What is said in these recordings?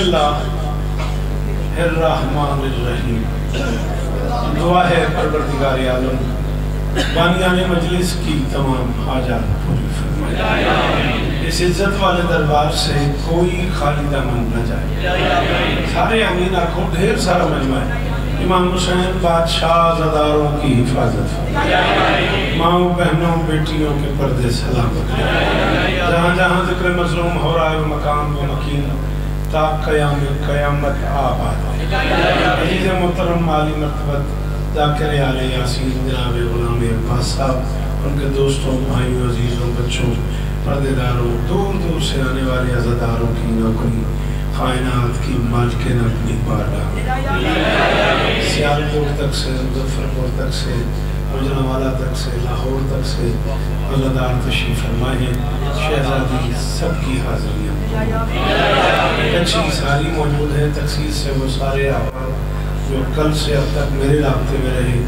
اللہ الرحمن الرحیم۔ دعا ہے پروردگار عالم بانیان مجلس کی تمام حاجات پوری فرمائے، اس عزت والے دربار سے کوئی خالی دامن نہ جائے۔ سارے آمین آنکھوں، ڈھیر سارا مجمع ہے۔ امام حسین بادشاہ زداروں کی حفاظت فرمائے، ماؤں بہنوں بیٹیوں کے پردے سلامت فرمائے، جہاں جہاں ذکر مظلوم ہو رہا ہے مقام و مکین تا قیامت آباد۔ عزیز محترم عالی مرتبت ذاکر آل یاسین جناب غلام عباس صاحب، ان کے دوستوں، بھائیوں، عزیزوں، بچوں، پردے داروں، دور دور سے آنے والے عزاداروں کی نوکری، کائنات کی مالکن اپنی بارگاہ، سیالکوٹ تک سے، مظفرپور تک سے، گوجرانوالہ تک سے، لاہور تک سے عزادار تشریف فرمائے ہیں۔ شہزادی سب کی حاضریاں کچھی ساری موجود ہیں، تخصیص سے وہ سارے احباب جو کل سے اب تک میرے رابطے میں رہے،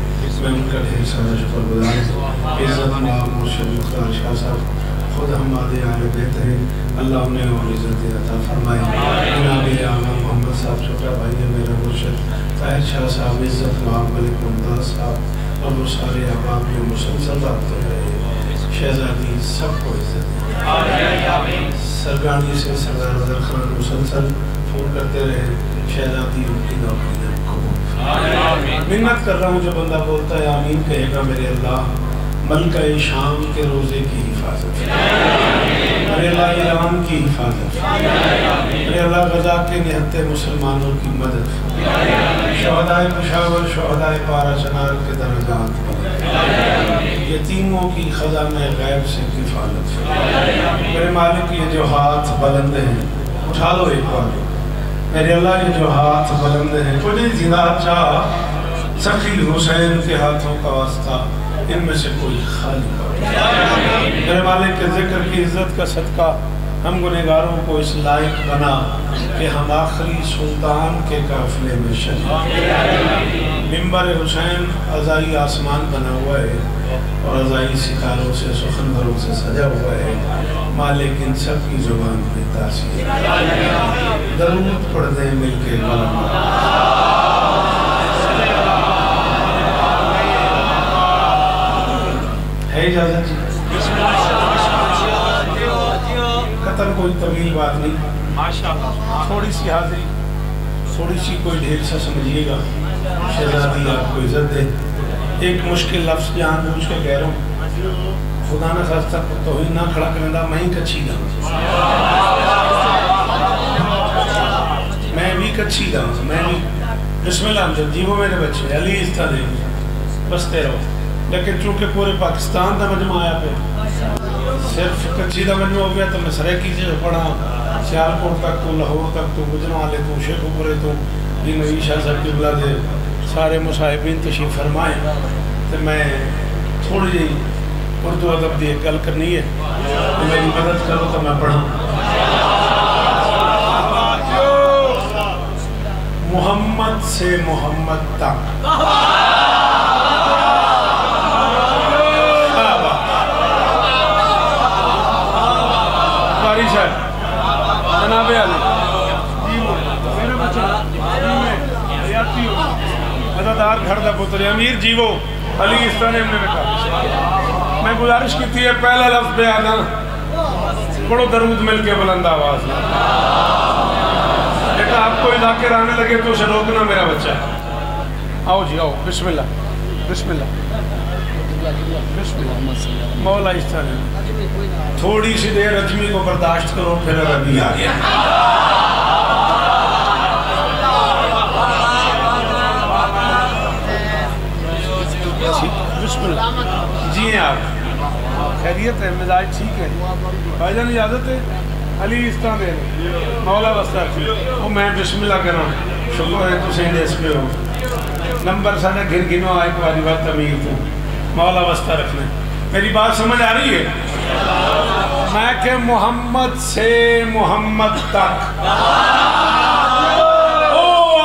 میں ان کا ڈھیر سارا شکر گزار ہوں۔ عزت مآب مرشد مختار شاہ صاحب خود ہمارے اہل بیت ہیں، اللہ انہیں اور عزت عطا فرمائے۔ جناب اعلیٰ محمد صاحب چھوٹا بھائی ہے میرا مرشد طاہر شاہ صاحب، عزت مآب ملک ممتاز صاحب اور وہ سارے احباب جو مسلسل رابطے میں رہے، شہزادی سب کو عزت سرگانی سے سردار وزیر خان مسلسل فون کرتے رہے، شہزادی ان کی نوکریاں کو منت کر رہا ہوں۔ جو بندہ بولتا ہے آمین کہے گا میرے اللہ ملکہ شام کے روزے کی حفاظت، میرے اللہ ایران کی حفاظت، میرے اللہ غزہ کے نہتے مسلمانوں کی مدد، شہدائے پشاور، شہدائے پارا چنار کے درجات پر، یتیموں کی خزانہ غیب سے کفالت۔ میرے مالک یہ جو ہاتھ بلند ہیں اٹھا لو ایک بار، میرے اللہ یہ جو ہاتھ بلند ہیں تجھے زندہ چاہ سخی حسین کے ہاتھوں کا واسطہ ان میں سے کوئی خالی کر۔ میرے مالک کے ذکر کی عزت کا صدقہ ہم گنہگاروں کو اس لائق بنا کہ ہم آخری سلطان کے قافلے میں شریک۔ منبر حسین عزائی آسمان بنا ہوا ہے اور عزائی ستاروں سے سخنوروں سے سجا ہوا ہے، مالک ان سب کی زبان پہ تاثیر درود پڑھ دیں مل کے غلام ہے اجازت جی؟ قطر کوئی طویل بات نہیں، تھوڑی سی حاضری، تھوڑی سی کوئی ڈھیر سا سمجھیے گا، شہزادی آپ کو عزت دے۔ ایک مشکل لفظ جان بوجھ کے کہہ رہا ہوں، خدا نہ خواستہ توہین نہ کھڑا کرندہ میں ہی کچھی دا، میں بھی کچھی دا، میں بھی بسم اللہ امجد جی وہ میرے بچے علی استہ دے بستے رہو، لیکن چونکہ پورے پاکستان دا مجمع آیا پہ صرف کچھی دا مجمع ہو گیا تو میں سریکی سے پڑھا، سیالکوٹ تک تو، لاہور تک تو، گوجرانوالے تو، شیخ پورے تو، یہ نبی شاہ صاحب کی بلا دے سارے مصاحبین تشریف فرمائے، تو میں تھوڑی جی اردو ادب دی گل کرنی ہے، میری مدد کرو تو میں پڑھا۔ محمد سے محمد تک جناب علی میرے بچہ حیاتی ہو عزادار گھر دا پتر امیر جیو علی استہ نے ہم نے رکھا۔ میں گزارش کی تھی پہلا لفظ پہ آنا بڑو درود مل کے بلند آواز لیکن آپ کو ذاکر آنے لگے تو اسے روکنا میرا بچہ ہے۔ آؤ جی آؤ، بسم اللہ بسم اللہ مولا استہ نے تھوڑی سی دیر اجمی کو برداشت کرو پھر عربی آ گیا۔ بسم اللہ جی ہیں آپ، خیریت ہے، مزاج ٹھیک ہے، بھائی جان اجازت ہے؟ علی استہ دے مولا وسطہ وہ میں بسم اللہ کروں، شکر ہے تو صحیح دیس پہ ہو، نمبر ساڑھا گھن گھنو آئے کو آجی بات امیر تو مولا وسطہ رکھنے۔ میری بات سمجھ آ رہی ہے؟ میں کہ محمد سے محمد تک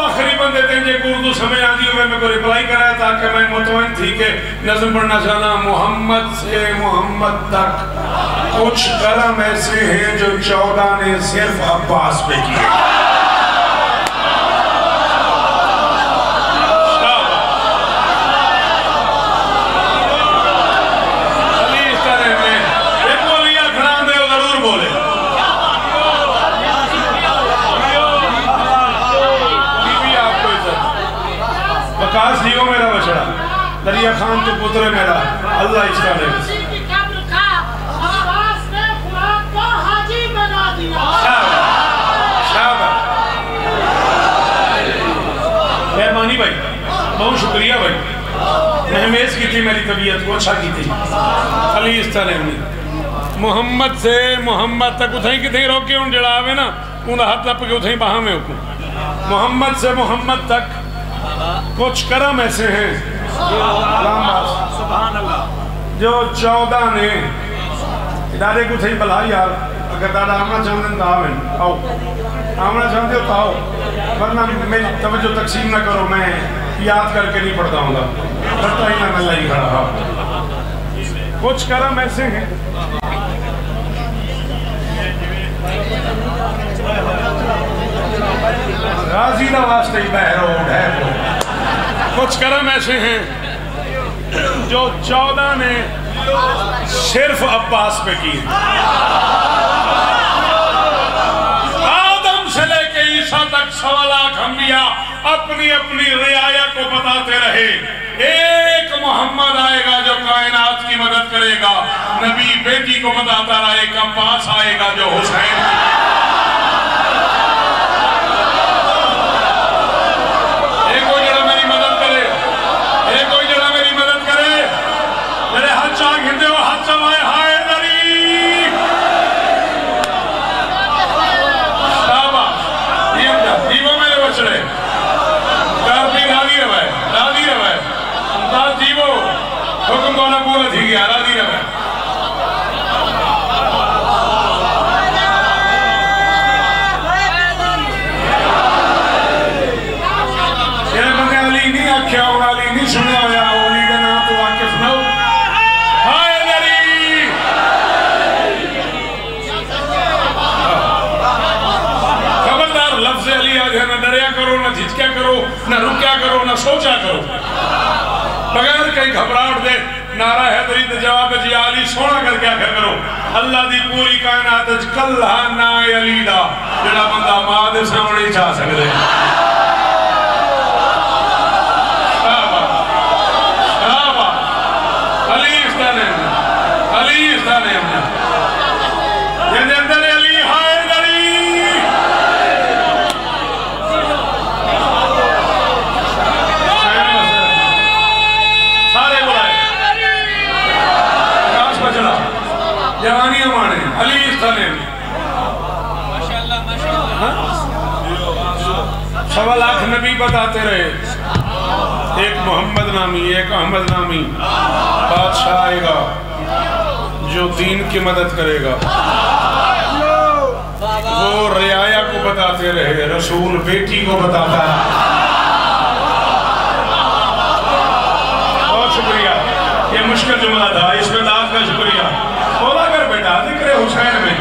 آخری بندے تھے جے کو اردو سمجھ آدھی ہوئے میں کو ریپلائی کرایا تاکہ میں مطمئن تھی کہ نظم پڑھنا چاہنا محمد سے محمد تک کچھ کرم ایسے ہیں جو 14 نے صرف عباس پہ کیے۔ خان تو پتر میرا اللہ اس کا لے مہمانی بھائی بہت شکریہ بھائی مہمیز کی تھی میری طبیعت کو اچھا کی تھی علی اس طرح نے محمد سے محمد تک اتھائیں کتیں روکے ان جڑا آوے نا انہا ہاتھ لپ کے اتھائیں باہاں میں حکم محمد سے محمد تک کچھ کرم ایسے ہیں جو 14 نے ادارے کو تھے بلا یار اگر دادا آمنا چاہتے ہیں تو آؤ آمنا چاہتے ہو تو آؤ ورنہ میری توجہ تقسیم نہ کرو میں یاد کر کے نہیں پڑھتا ہوں گا پڑھتا ہی نہ اللہ ہی کھڑا کچھ کرم ایسے ہیں غازی نہ واسطے ہی بہروڈ ہے کچھ کرم ایسے ہیں جو 14 نے صرف عباس پہ کی آدم سے لے کے عیسیٰ تک 1.25 لاکھ انبیاء اپنی اپنی رعایا کو بتاتے رہے ایک محمد آئے گا جو کائنات کی مدد کرے گا نبی بیٹی کو بتاتا رہا ایک عباس آئے گا جو حسین حکم دونا پورا تھی گیا راضی رہا یہ بندے علی نہیں آکھیا اور علی نہیں سنیا ہویا علی کا نام تو واقف نہ ہو ہائے علی خبردار لفظ علی آج ہے نہ ڈریا کرو نہ جھجکیا کرو نہ رکیا کرو نہ سوچا کرو بغیر کئی گھبراہٹ دے نعرہ حیدری تے جواب جی علی سونا کر کے آخر کرو اللہ دی پوری کائنات کلہ نا علی دا جڑا بندہ ماں دے سامنے چاہ سکتے صحابہ علی استانے ہمیں یہ اندر علی حیدری جوانیاں مانے علی استانے 1.25 لاکھ نبی بتاتے رہے ایک محمد نامی ایک احمد نامی بادشاہ آئے گا جو دین کی مدد کرے گا وہ رعایا کو بتاتے رہے رسول بیٹی کو بتاتا ہے بہت شکریہ یہ مشکل جملہ تھا اس میں داد کا شکریہ بولا کر بیٹا ذکر حسین میں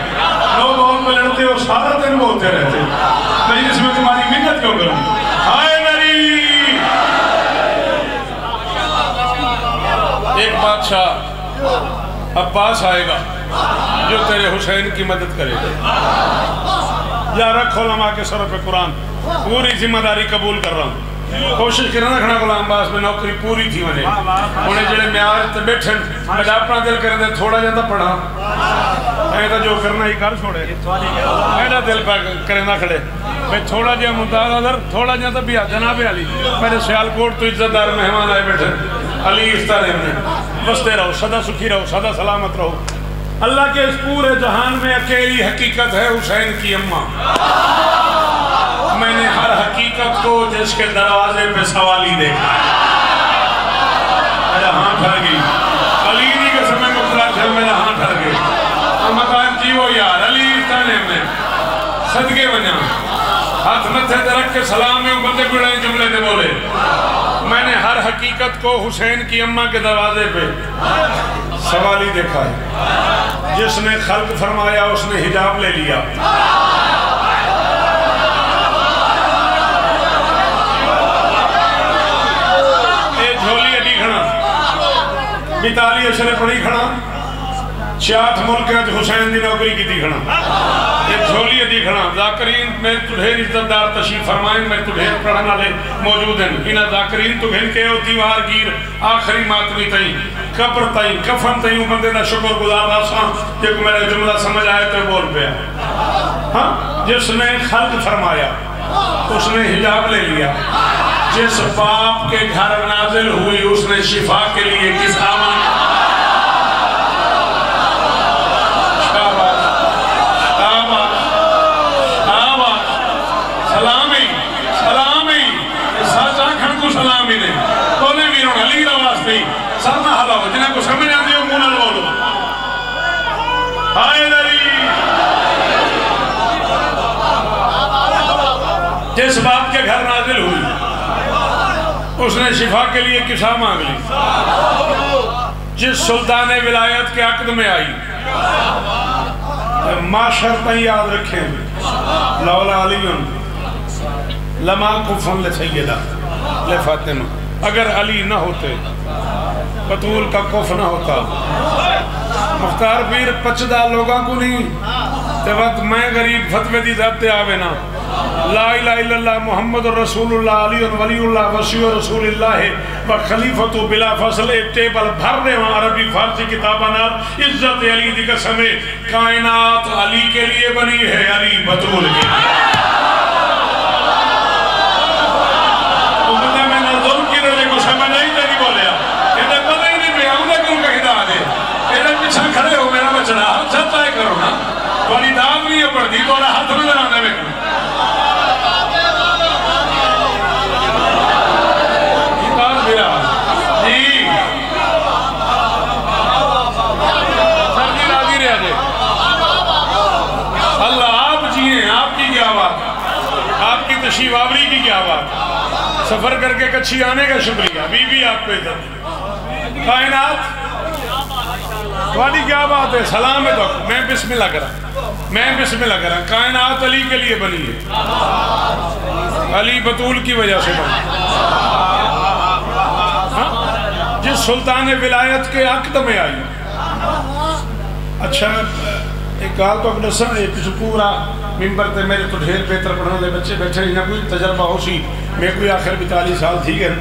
لوگ بہت میں لڑتے ہو سارا دن بولتے رہتے میں اس میں تمہاری منت کیوں کروں ہائے نری ایک بادشاہ عباس آئے گا جو تیرے حسین کی مدد کرے گا یا رکھ علماء کے سر پہ قرآن پوری ذمہ داری قبول کر رہا ہوں کوشش کرنا رکھنا غلام باس میں نوکری پوری تھی مجھے انہیں جڑے میار تے بیٹھن میں اپنا دل کر دے تھوڑا جاتا پڑھا میں تو جو کرنا ہی کر چھوڑے میرا دل پہ کرنا کھڑے میں تھوڑا جا ممتاز ادھر تھوڑا جاتا بھی جناب علی میرے سیال کوٹ تو عزت دار مہمان آئے بیٹھے علی اس طرح نے بستے رہو سدا سکھی رہو سدا سلامت رہو اللہ کے اس پورے جہان میں اکیلی حقیقت ہے حسین کی اماں میں نے ہر حقیقت کو جس کے دروازے پہ سوالی دیکھا میرا ہاں ٹھر گئی علی نہیں کے سمیں مقتلہ تھے میرا ہاں ٹھر گئی مقام جیو یار علی تانے میں صدقے بنیا ہاتھ متھے درک کے سلام میں بندے گڑھائیں جملے دے بولے میں نے ہر حقیقت کو حسین کی اماں کے دروازے پہ سوالی دیکھا ہے جس نے خلق فرمایا اس نے حجاب لے لیا جھولی اڈی کھڑا 42 اشرے پڑھی کھڑا 66 ملکات حسین دی نوکری کی دیکھنا یہ جھولی دیکھنا ذاکرین میں تُلھیر عزت دار تشریف فرمائیں میں تُلھیر پڑھنا لے موجود ہیں انہا ذاکرین تو گھن کے ہو دیوار گیر آخری ماتمی تائیں قبر تائیں کفن تائیں بندے دا شکر گزار آسان جب میرے جملہ سمجھ آئے تو بول پیا ہاں جس نے خلق فرمایا اس نے حجاب لے لیا جس باپ کے گھر نازل ہوئی اس نے شفا کے لیے کس آمان سلامی نے تونے بھی انہوں علی رواز پہ سرنا حالا ہو جنہیں کو سمجھ آتی ہو مونہ بولو آئے علی جس باپ کے گھر نازل ہوئی اس نے شفا کے لیے کسا مانگ لی جس سلطان ولایت کے عقد میں آئی معاشر تھی یاد رکھیں لولا علیون لما کفن لسیدہ لے فاطمہ اگر علی نہ ہوتے بطول کا کف نہ ہوتا مختار پیر پچدہ لوگاں کو نہیں تے وقت میں غریب فتوے دی ذات آوے نا لا الہ الا اللہ محمد رسول اللہ علی ولی اللہ وسیع رسول اللہ و خلیفت بلا فصل ٹیبل بھر دے وہاں عربی فارسی کتابہ نار عزت علی دی قسم کائنات علی کے لیے بنی ہے علی بطول کے لیے کھڑے ہو میرا بچڑا سب طائے کرو نا والی داد نہیں ہے پڑھ دی تو ہاتھ میں درانے میں کتاب میرا جی سر جی راضی رہا جے اللہ آپ جیئیں آپ کی کیا بات آپ کی تشریف آوری کی کیا بات سفر کر کے کچھی آنے کا شکریہ بی بی آپ پہ عزت کائنات والی کیا بات ہے سلام ہے تو میں بسم اللہ کرا کائنات علی کے لیے بنی ہے علی بطول کی وجہ سے بنی جس سلطان ولایت کے عقد میں آئی اچھا ایک گال تو اپنے سن ایک پورا ممبر تے میرے تو ڈھیر بہتر پڑھنے لے بچے بیٹھے ہیں کوئی تجربہ ہو سی میں کوئی آخر 42 سال تھی گئے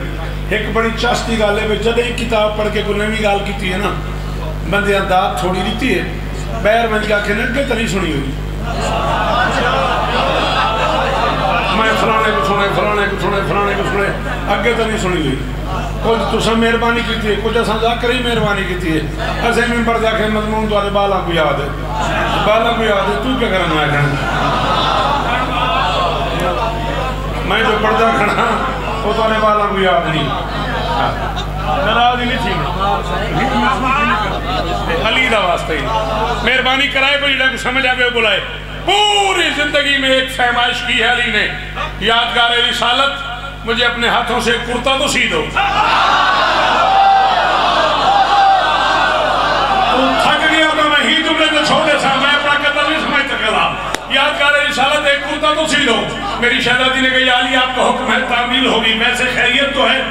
ایک بڑی چاستی گالے میں جب ایک کتاب پڑھ کے کوئی نمی گال کی تھی ہے نا بندے انداد تھوڑی لیتی ہے بیر میں کہا کہ نٹے تلی سنی ہوئی میں فلانے کو سنے اگے تلی سنی ہوئی کچھ تو سب مہربانی کی تھی کچھ ایسا ذاکری مہربانی کی تھی ایسے ممبر جا کے مضمون دوارے بالا کو یاد ہے تو کیا کرنا ہے میں جو پردہ کھڑا وہ دوارے بالا کو یاد نہیں نراض ہی نہیں تھی علی دا واسطہ ہی مہربانی کرائے پر جڑا کو سمجھ آگے بلائے پوری زندگی میں ایک فہمائش کی ہے علی نے یادگار رسالت مجھے اپنے ہاتھوں سے کرتا تو سی دو تھک گیا تو میں ہی جملے تو چھوڑے سا میں اپنا قدر نہیں سمجھ سکتا یادگار رسالت ایک کرتا تو سی دو میری شہزادی نے کہا یا علی آپ کا حکم ہے تعمیل ہوگی ویسے خیریت تو ہے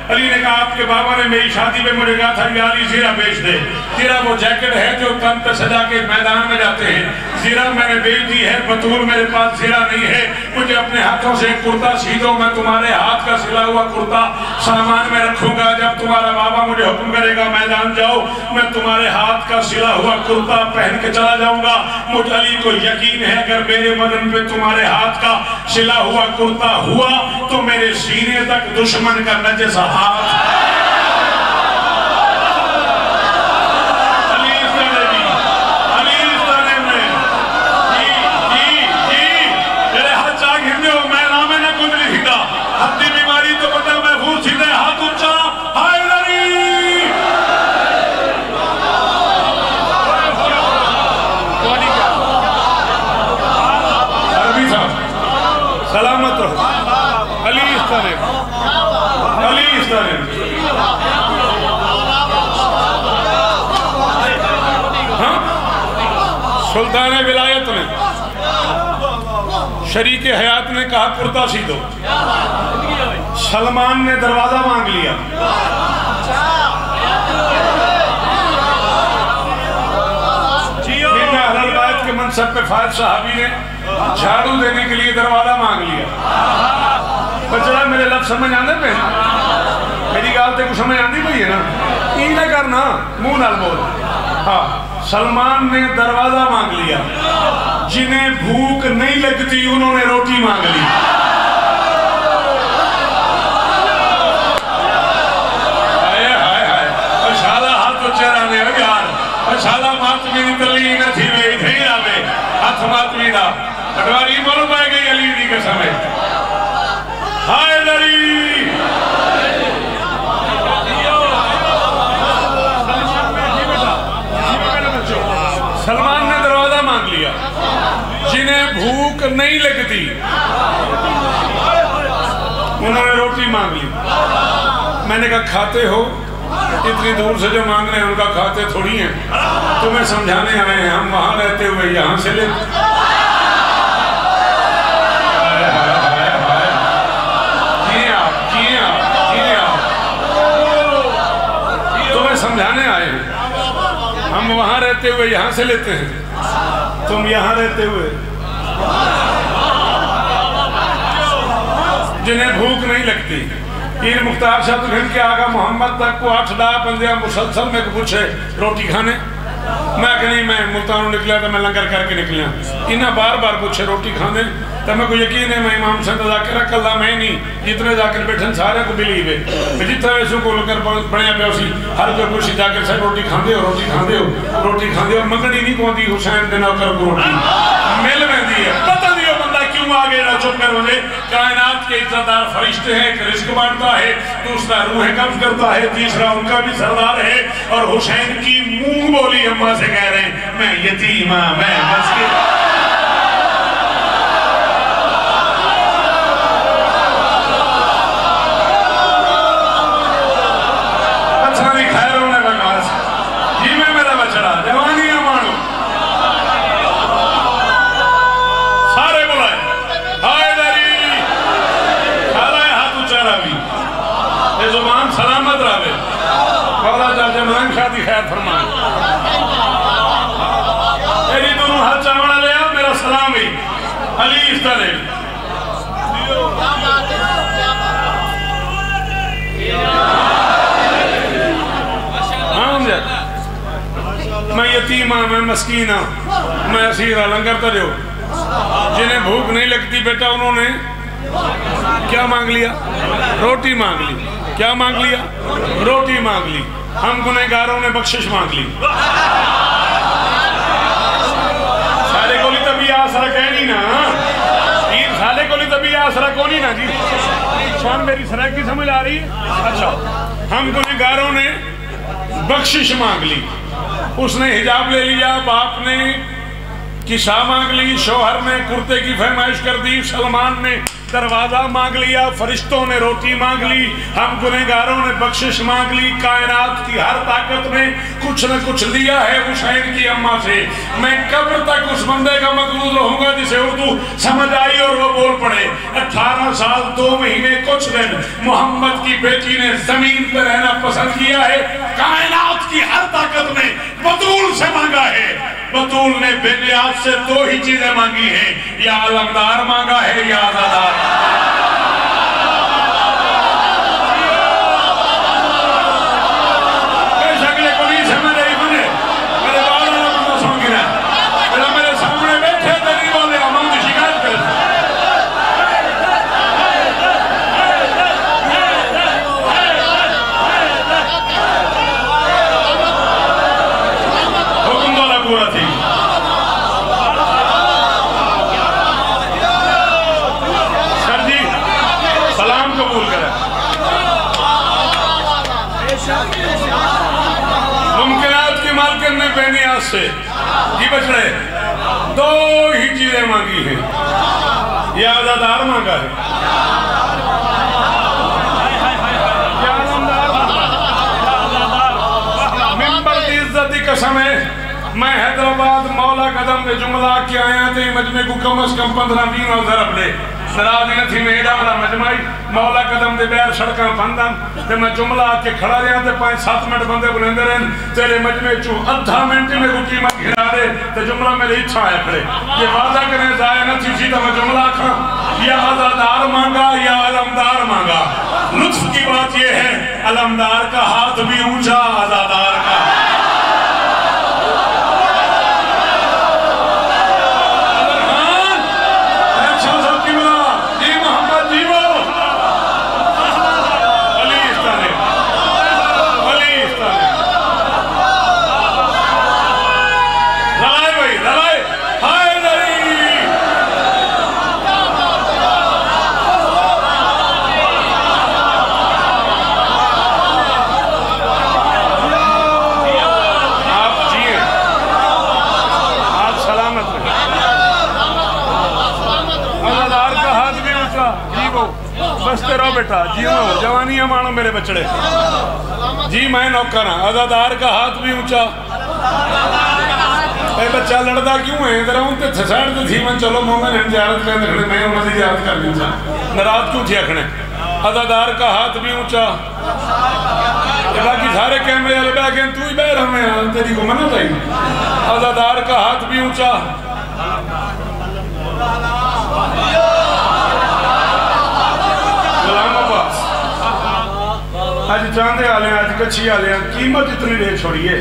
علی نے کہا آپ کے بابا نے میری شادی میں مجھے کہا تھا کہ علی زیرہ بیچ دے زیرہ وہ جیکٹ ہے جو تن پہ سجا کے میدان میں جاتے ہیں زیرہ میں نے بیچ دی ہے بطول میرے پاس زیرہ نہیں ہے مجھے اپنے ہاتھوں سے کرتا سی دو میں تمہارے ہاتھ کا سلا ہوا کرتا سامان میں رکھوں گا جب تمہارا بابا مجھے حکم کرے گا میدان جاؤ میں تمہارے ہاتھ کا سلا ہوا کرتا پہن کے چلا جاؤں گا مجھ علی کو یقین ہے اگر میرے بدن پہ تمہارے ہاتھ کا سلا ہوا کرتا ہوا تو میرے سینے تک دشمن کا نجس ہاتھ سلامت رہو علی اس طرح سلطان ولایت نے شریک حیات نے کہا کرتا سی دو سلمان نے دروازہ مانگ لیا منصب پہ فائز صحابی نے جھاڑو دینے کے لیے دروازہ مانگ لیا. بچڑا میرے لفظ سمجھ آنے پہ میری گال تے کو سمجھ آنی پہ ہے نا ای نہ کرنا منہ نال بول. ہاں سلمان نے دروازہ مانگ لیا. جنہیں بھوک نہیں لگتی انہوں نے روٹی مانگ لی. شالا ماتمی دی تلی نہ تھی وے ادھیر آوے ہاتھ ماتمی دا پٹواری بول پائے گئی علی دی قسم ہے. ہائے دری سلمان نے دروازہ مانگ لیا. جنہیں بھوک نہیں لگتی انہوں نے روٹی مانگ لی. میں نے کہا کھاتے ہو؟ اتنی دور سے جو مانگ رہے ہیں ان کا کھاتے تھوڑی ہیں. تمہیں سمجھانے آئے ہیں ہم وہاں رہتے ہوئے یہاں سے لے. تمہیں سمجھانے آئے ہیں ہم وہاں رہتے ہوئے یہاں سے لیتے ہیں. تم یہاں رہتے ہوئے جنہیں بھوک نہیں لگتی. پیر مختار شاہ تو ہند کے آگا محمد تک کو 8-10 بندیاں مسلسل میں کو پوچھے روٹی کھانے. میں کہ نہیں میں ملتانوں نکلا تھا میں لنگر کر کے نکلیا. انہاں بار بار پوچھے روٹی کھانے تو میں کو یقین ہے میں امام سے ذاکرہ کلا میں نہیں جتنے ذاکر بیٹھن سارے کو بلیو ہے. میں جتنا ویسوں کو لنگر بڑھیا پہ اسی ہر کوئی پوچھی ذاکر سے روٹی کھاندے ہو روٹی کھاندے ہو روٹی کھاندے ہو. مگڑی نہیں کون دی حسین دینا کر کو روٹی مل میں دی ہے. پتہ دیو بندہ کیوں آگے نہ چپ کر ہوئے. کائنات کے عزتدار فرشتے ہیں. ایک رزق بانٹتا ہے دوسرا روح قبض کرتا ہے تیسرا ان کا بھی سردار ہے. اور حسین کی منہ بولی اماں سے کہہ رہے ہیں میں یتیم ہاں میں مسکین. اچھا نہیں خیر ہونے بگاس جی میں میرا بچڑا جوانی امانو سارے بلائے ہائے داری کھالائے ہاتھ اچھارا بھی یہ زبان سلامت رہے. قولا جاجہ ملنگ شادی خیر فرمائے. میری دونوں ہاتھ چاوڑا لیا میرا سلام ہی علی افطرے. میں یتیم ہاں میں مسکین ہاں میں اسیرہ لنگر تجھو. جنہیں بھوک نہیں لگتی بیٹا انہوں نے کیا مانگ لیا؟ روٹی مانگ لی. کیا مانگ لیا؟ روٹی مانگ لی. ہم گنہگاروں نے بخشش مانگ لی. سارے کو لی تبھی آسرہ کہنی نا پیر سارے کو لی تبھی آسرہ کونی نا جی شان میری سرائے کی سمجھ آ رہی ہے. اچھا ہم گنہگاروں نے بخشش مانگ لی. اس نے حجاب لے لیا. باپ نے کسا مانگ لی. شوہر نے کرتے کی فرمائش کر دی. سلمان نے دروازہ مانگ لیا. فرشتوں نے روٹی مانگ لی. ہم گنہگاروں نے بخشش مانگ لی. کائنات کی ہر طاقت نے کچھ نہ کچھ لیا ہے حسین کی اماں سے. میں قبر تک اس بندے کا مقبول رہوں گا جسے اردو سمجھ آئی اور وہ بول پڑے. 18 سال 2 مہینے کچھ دن محمد کی بیٹی نے زمین پر رہنا پسند کیا ہے. کائنات کی ہر طاقت نے بطول سے مانگا ہے. بطول نے بے نیاز سے 2 ہی چیزیں مانگی ہیں یا علمدار مانگا ہے یا آزادار. بے شکلے پولیس ہے میرے ہی بنے میرے بالا نہ بندہ سون گرا میرے سامنے بیٹھے تری بولے ہم کی شکایت کریں. حکم دولا پورا تھی. سر جی سلام قبول کریں. ممکنات کی مالکن نے بے نیاز سے جی بچڑے 2 ہی چیزیں مانگی ہیں یا آزادار مانگا ہے یا علمدار ممبر دی عزتی قسم ہے. میں حیدرآباد مولا قدم میں جملہ کے آیا تھے مجمع کو کم از کم 15-20 ضرب لے سرادی نہ تھی میڈا والا مجمعی مولا قدم دے بیر سڑکاں پندن تے میں جملہ آکے کھڑا رہا تے 5-7 منٹ بندے بلندے رہن تیرے مجمع چو ادھا منٹ میں کو قیمت گھڑا دے تے جملہ میرے اچھا آیا کھڑے یہ وعدہ کرنے ضائع نہ تھی تو میں جملہ کھا یا عزادار مانگا یا علمدار مانگا لطف کی بات یہ ہے علمدار کا ہاتھ بھی اونچا عزادار کا بستے رہو بیٹا جیو جوانی مانو میرے بچڑے جی میں نوکر ہاں عزادار کا ہاتھ بھی اونچا اے بچہ لڑدا کیوں ہے ادھر ہوں تے تھساڑ تے تھی من چلو مومن ہیں زیارت کرنے کھڑے میں انہوں نے زیارت کر لیں ناراض کیوں تھی اکھنے عزادار کا ہاتھ بھی اونچا باقی سارے کیمرے والے بیٹھ گئے تو ہی بیٹھ ہمیں تیری کو منع تھی عزادار کا ہاتھ بھی اونچا آج چاندے آلے ہیں آج کچھی آلے ہیں قیمت اتنی دے چھوڑیے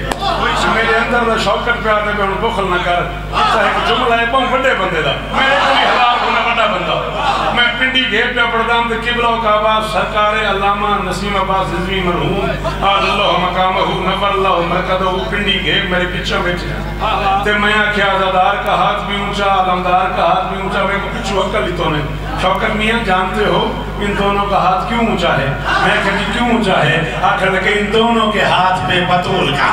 میرے اندر دا شوکت پہ آنے پہ انہوں بخل نہ کر اتنا ہے کہ جملہ ہے پاؤں بڑے بندے دا میں کوئی حلال ہونا بڑا بندہ میں پنڈی گھیپ پہ پڑھدام دے قبلہ کا عباس سرکار علامہ نسیم عباس رضوی مرحوم آل اللہ مقامہ نور اللہ مرکدہ پنڈی گھیپ میرے پچھوں بیٹھے تے میں آکھیا عزادار کا ہاتھ بھی اونچا علمدار کا ہاتھ بھی اونچا میں کو پچھو عقل ہی تو نے شوکت میاں جانتے ہو ان دونوں کا ہاتھ کیوں اونچا ہے میں کہتی کیوں اونچا ہے آخر لکھے ان دونوں کے ہاتھ میں بطول کا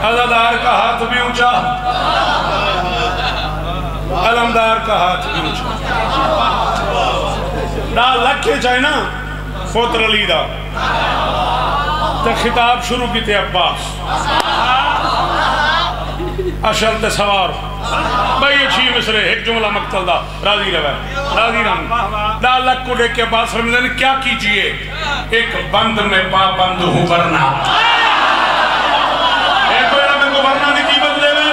عزادار کا ہاتھ بھی اونچا علمدار کا ہاتھ بھی اونچا ڈال لکھے چاہے نا فوتر علی دا تو خطاب شروع کی تے عباس اشل تے سوار بھائی اچھی مصرے ایک جملہ مقتل دا راضی روے راضی رہن ڈال لکھ کو دیکھ کے عباس فرمیدہ نے کیا کیجئے ایک بند میں پابند ہوں ورنہ ایک کوئی رہا میں کو ورنہ دی قیمت لے لے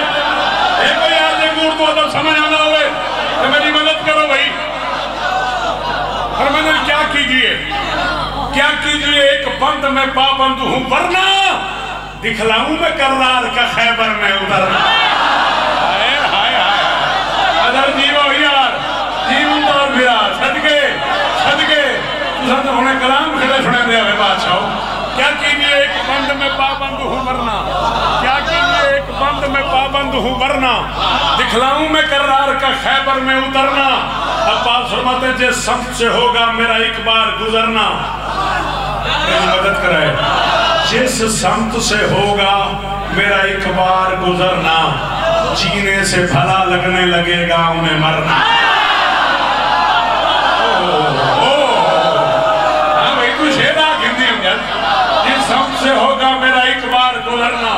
ایک کوئی آج ایک اردو ادب سمجھ آنا ہوئے کہ میری مدد کرو بھائی فرمیدہ نے کیا کیجئے ایک بند میں پابند ہوں ورنہ دکھلاؤں میں کررار کا خیبر میں اترنا ادھر جیو یار جیو دور بھیرا صدقے تو انہیں کلام کھڑے سنے دے ہوئے بادشاہو کیا کیجئے ایک بند میں پابند ہوں ورنہ کیا کیجئے ایک بند میں پابند ہوں ورنہ دکھلاؤں میں کررار کا خیبر میں اترنا عباس فرماتے جس سمت سے ہوگا میرا ایک بار گزرنا میری مدد کرائے جس سمت سے ہوگا میرا ایک بار گزرنا جینے سے بھلا لگنے لگے گا انہیں مرنا ہاں بھئی تو شیدہ گھندی ہوں گے جس سمت سے ہوگا میرا ایک بار گزرنا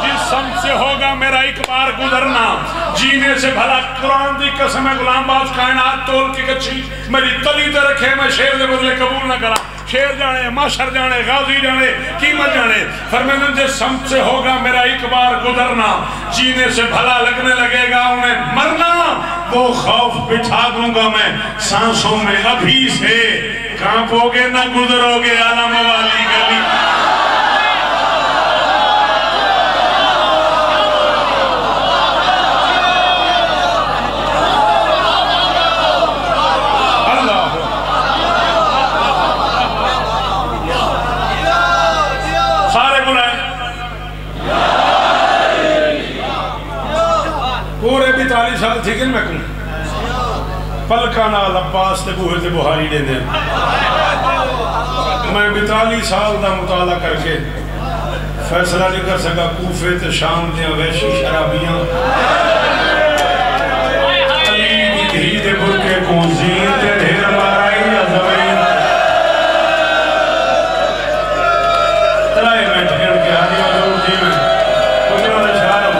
جس سمت سے ہوگا میرا ایک بار گزرنا جینے سے بھلا قرآن دی قسم ہے غلام باز کائنات تول کی کچھی میری تلی تے رکھے میں شیر دے بدلے قبول نہ کرا شیر جانے معاشر جانے غازی جانے قیمت جانے فرمیدن جس سمت سے ہوگا میرا ایک بار گزرنا جینے سے بھلا لگنے لگے گا انہیں مرنا وہ خوف بٹھا دوں گا میں سانسوں میں ابھی سے کانپو گے نہ گزرو گے عالم والی گلی 42 سال تھی کہ میں کن پلکانا عباس تے بوہے تے بہاری دے دیں میں 42 سال دا مطالعہ کر کے فیصلہ نہیں کر سکا کوفے تے شام دے ویشی شرابیاں علی دی دھی دے برکے کونزین تے ڈھیر مارائی یا زمین ترائی میں ٹھیر کے آدھی حضور جی میں کچھوں نے شہر ہوں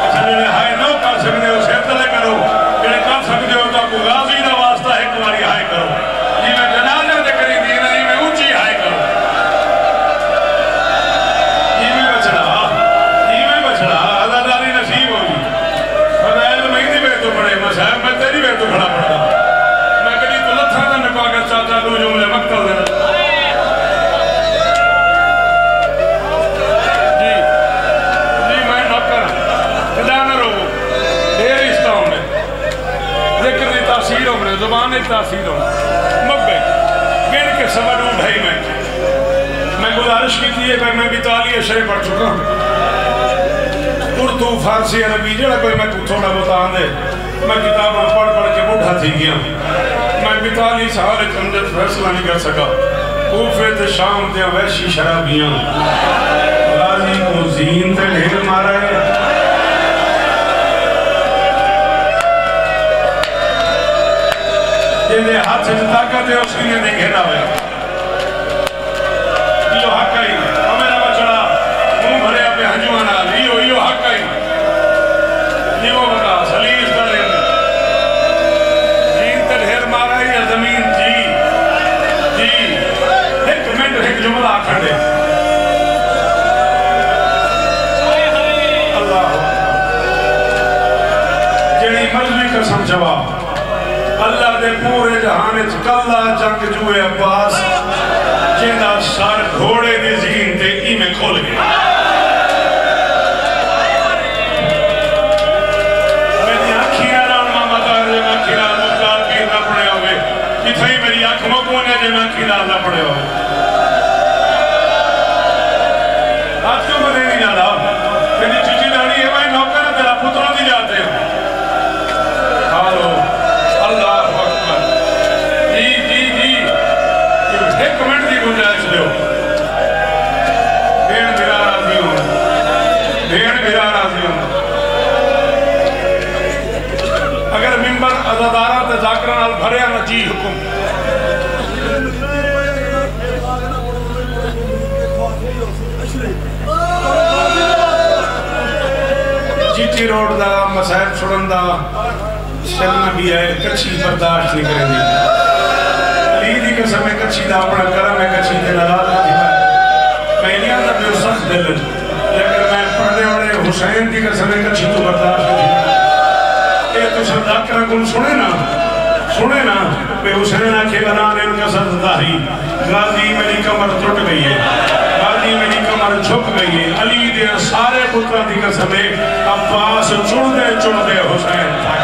اچھا جنہیں ہائے نو کر سکتے ہو سیتلے کرو جنہیں کر سکتے ہو تو کو غازی دا واسطہ ہے کماری ہائے کرو جی میں جنازہ دے کری دی نہیں میں اونچی ہائے کرو میں تیری بے تو کھڑا پڑا میں کہی تو لتھا دا نکا کر چاچا دو جملے مقتل دینا جی میں نوکر خدا نہ رو دیر استا ہوں میں ذکر دی تاثیر ہوں میں زبان دی تاثیر ہوں مبے گن کے سبر ہوں بھائی میں گزارش کی تھی ہے میں 42 اشرے پڑھ چکا ہوں اردو فارسی عربی جڑا کوئی میں تھوڑا بتان دے میں کتاباں پڑھ کے بڑھا تھی گیا میں 42 سال کمجد فیصلہ نہیں کر سکا کوفے تے شام تے ویشی شرابیاں غازی کو زین تے ڈھیر مارا ہے جنہیں ہاتھ سے طاقت ہے اس نے نہیں گھیرا ہوئے یہ حق ہے ہمیں نہ بچڑا منہ بھرے اپنے ہنجوانا یہ حق ہے یہ وہ بتا سلیس کا لیں زین تے ڈھیر مارا ہے یا زمین جی ایک منٹ ایک جملہ آکھر دے اللہ جنہی مجلی قسم جواب اللہ دے پورے جہانت کلا جنگ جوئے عباس جنہ سار گھوڑے دی زین تے ای میں کھول گئے میری آنکھیں آران ماما دار جے میں کھیلال مقدار پیر نہ پڑے ہوئے اتھائی میری آنکھ مکونے جے میں کھیلال نہ پڑے ہوئے آج کیوں مدے نہیں جانا میری چیچی داری ہے میں نوکر تیرا پتروں دی جاتے ہیں حالو اللہ اکبر جی ایک منٹ دی گنجائش دیو بین بھرا راضی ہوں اگر ممبر عزادارہ تے ذاکران آل بھرے آنا جی حکم چیچی روڈ دا مسائل چھوڑن دا شرم بھی ہے کچھی برداشت نہیں کریں دی علی دی قسم ہے کچھی دا اپنا کرم ہے کچھی دے نراز نہیں ہے میں نہیں آتا بھی سخت دل لیکن میں پڑھنے والے حسین دی قسم ہے کچھی تو برداشت نہیں ہے اے تو سرداکرہ کن سنے نا بے حسین آکھے بنانے ان کا سرداری غازی میری کمر ٹوٹ گئی ہے غازی میری کمر جھک گئی ہے علی دے سارے پترہ دی قسم ہے عباس چڑ دے حسین تھا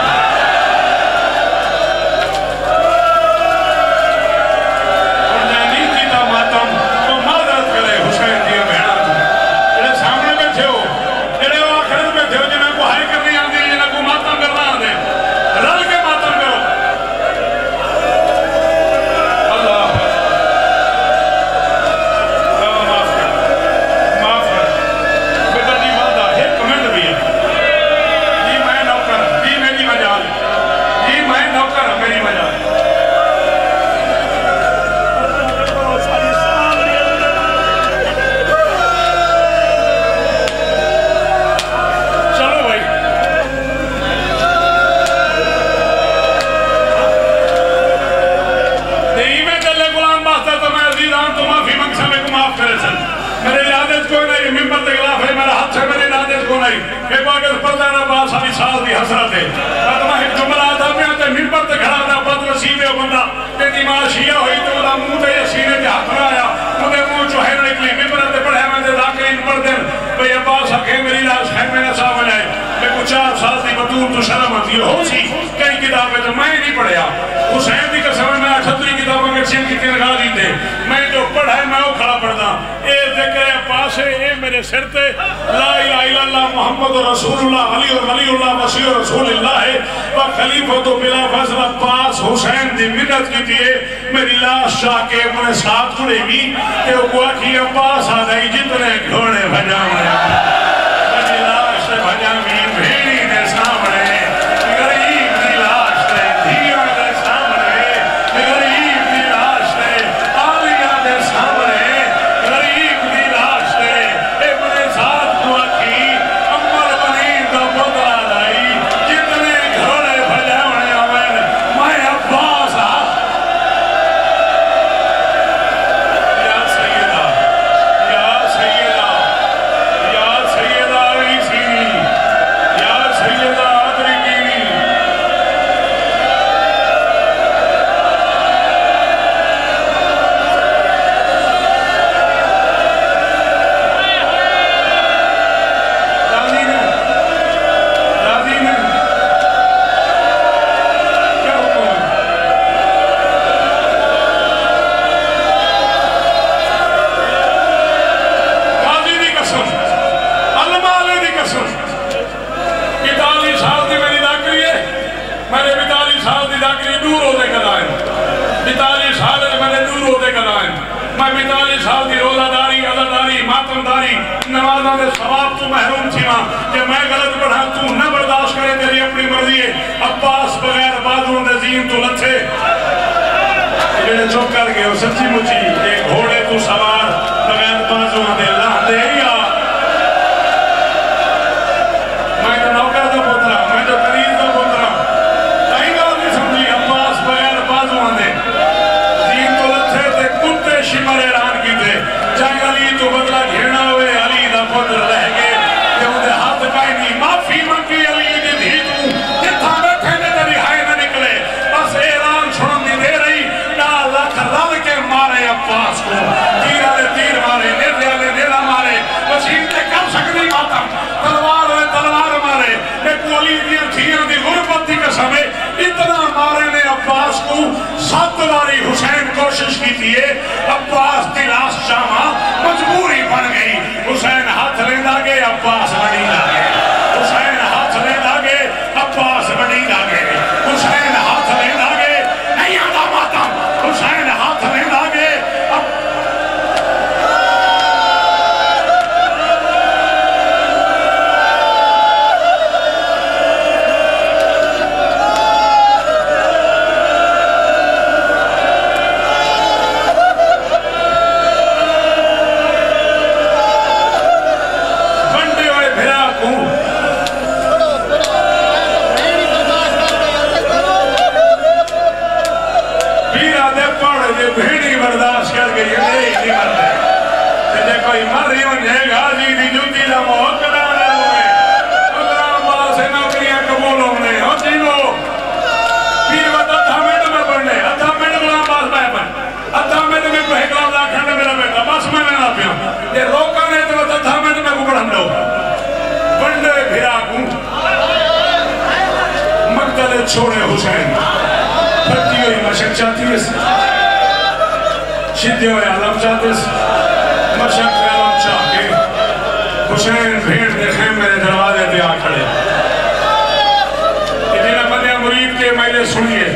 تو شرم آتی ہو سی کئی کتابیں تو میں نہیں پڑھیا حسین دی قسم میں 38 کتابوں کے چھن کی تنگاہ دی تھے میں جو پڑھا ہے میں وہ کھڑا پڑھنا اے ذکر عباس نقشے اے میرے سرتے لا الہ الا اللہ محمد رسول اللہ علی ولی اللہ مسیح رسول اللہ ہے و خلیفہ تو بلا فضل عباس حسین دی منت کی دیئے میری لاش شاہ کے اپنے ساتھ کھڑے گی کہ وہ کوئی کی عباس آدھائی جتنے گھوڑے بھجاؤں میری لاش سے بھجاؤں بھیڑی دے سامنے غریب دی لاش دے دھیوں دے سامنے غریب دی لاش دے آلیہ دے سامنے غریب دی لاش دے ابن ساتھ کو اکھی امر بنی دا بدلا لائی جتنے گھوڑے بھجاؤنے آمین میں عباس یا سیدہ یا سیدہ یا سیدہ عیسی یا سیدہ ادرکی راضی نے راضی نے کیا حکم ہے قاضی دی قسم علماء دی قسم 42 سال دی میری داکری ہے میرے 42 سال دی داکری دور ہوتے کرائیں 42 سال ہے میرے دور ہوتے کرائیں میں 42 سال دی روزہ داری عزاداری ماتم داری نمازہ دے ثواب تو محروم تھی ماں کہ میں غلط پڑھا تو نہ برداشت کرے تیری اپنی مرضی ہے عباس بغیر بازوں دے زین تو لتھے جڑے چوک کر گئے ہو سچی مچی ایک گھوڑے تو سوار بغیر بازوں دے اللہ دے یا میں تو نوکر دا پترا میں تو قریب دا پترا کہیں گا نہیں سمجھی عباس بغیر بازوں دے زین تو لتھے تے کتے شمر ایران کی تھے جائیں علی تو بدلہ گھیڑنا ہوئے علی دا پتر رہ گئے کہ انہیں ہاتھ پائے نہیں معافی منگی علی دی دھی تو جتھا بیٹھے نے تری ہائے نہ نکلے بس ایران چھوڑن دی دے رہی نا لاکھ رل کے مارے عباس کو تیر آلے تیر مارے نیرے آلے نیرہ مارے وسیم تے کر سکتی ماتم تلوار آلے تلوار مارے ایک علی دی تھیاں دی غربت دی قسم ہے اتنا مارے نے عباس کو 7 باری حسین کوشش کی تھی عباس دی لاش شامہ مجبوری بن گئی حسین ہاتھ لے لاگے عباس بڑی لاگے حسین ہاتھ لے لاگے عباس بڑی لاگے حسین ہاتھ لے لاگے نہیں آدھا ماتم حسین ہاتھ لے لاگے بندے ہوئے بھرا کو پیرا دے پڑھ جے بھیڑی برداشت کر گئی نہیں مرنے جے کوئی مر رہی ہوں جے غازی دی جوتی دا موقع نہ ہوئے اگرام باسے نوکریاں قبول ہونے ہو جیو پیر وقت اتھا منٹ میں پڑھنے اتھا منٹ غلام باس میں پڑھ اتھا منٹ میں پہکلام دا کھڑنے میرا بیٹا بس میں نہ پیا یہ روکا نہیں تو اتھا منٹ میں کو پڑھن دو بندے بھرا کو مقتل چھوڑے حسین بھرتی ہوئی مشک چاہتی ہے شدی ہوئی علم چاہتے مشک علم چاہ کے حسین بھیڑ دیکھیں میرے دروازے دیا کھڑے اتنا بندے مرید کے میلے سنیے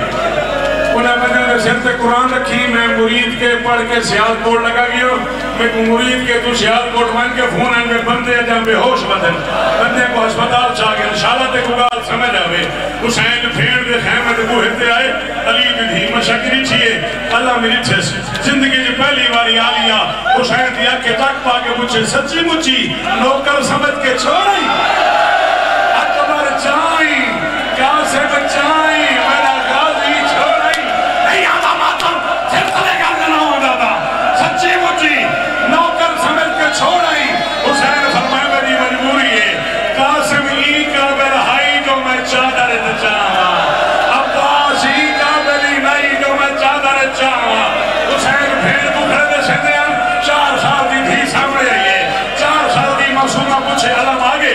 انہیں بندے نے سر پہ قرآن رکھی میں مرید کے پڑھ کے سیال کوٹ لگا گیا میں مرید کے تو سیال کوٹ مان کے فون آئیں میں بندے جہاں بے ہوش بدن بندے کو ہسپتال چاہ گئے انشاءاللہ تے کو گال سمجھ آوے حسین پھیڑ دے خیمت بوہتے آئے علی بھی دھی مشکری چھئے اللہ میری چھس زندگی جو پہلی باری آلیا حسین دیا کہ تک پا کے پوچھے سچی مچی نوکر سمجھ کے چھوڑی اکبر چائیں کہاں سے بچائیں میرا غازی چھوڑی نہیں آتا ماتم سلسلے کا نہ ہو جاتا سچی مچی نوکر سمجھ کے چھوڑی حسین فرمائے میری مجبوری ہے قاسم ای کا برہائی جو میں چادر چاہا عباس ای کا بلی نہیں جو میں چادر چاہا حسین پھر بکھرے دے سکتے ہیں 4 سال دی دھی سامنے آئیے 4 سال دی معصومہ پوچھے علم آگے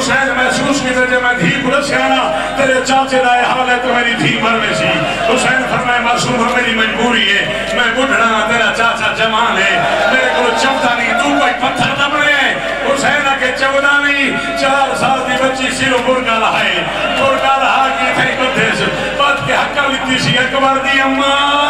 حسین محسوس کی جب میں دھی کو رسیانا تیرے چاچے لائے حال ہے تو میری دھی مرنے سی حسین فرمائے معصوم میری مجبوری ہے میں بڑھنا تیرا چاچا جوان ہے میرے کو چمتا نہیں تو کوئی پتھر دبنے ہے حسین کے 14 نہیں 4 سال دی بچی سیرو برگا لہائے برگا لہا کی تھے قدس بات کے حقہ لیتی سی اکبر دی اماں